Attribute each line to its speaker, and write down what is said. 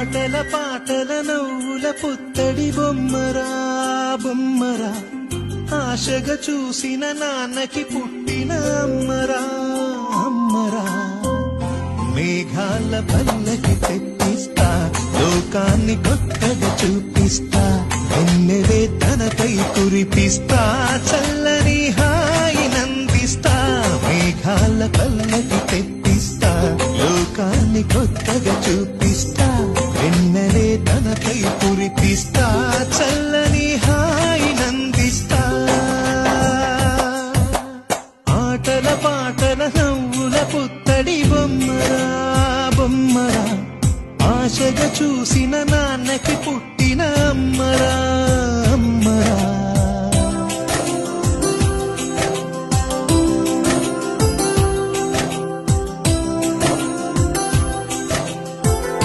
Speaker 1: ఆటల పాటల నవ్వుల పుత్తడి బొమ్మరా బొమ్మరా, ఆశగా చూసిన నాన్నకి పుట్టిన అమ్మరా అమ్మరా. మేఘాల పల్లకి తెప్పిస్తా, లోకాన్ని కొత్తగా చూపిస్తా, వెన్నెలే తనపై కురిపిస్తా, చల్లని హాయినందిస్తా. మేఘాల పల్లకి తెప్పిస్తా, లోకాన్ని కొత్తగా చూపిస్తా, వెన్నెలే తనపై కురిపిస్తా, చల్లని హాయినందిస్తా. ఆటల పాటల నవ్వుల పుత్తడి బొమ్మరా బొమ్మరా, ఆశగా చూసిన నాన్నకి పుట్టిన అమ్మరా అమ్మరా.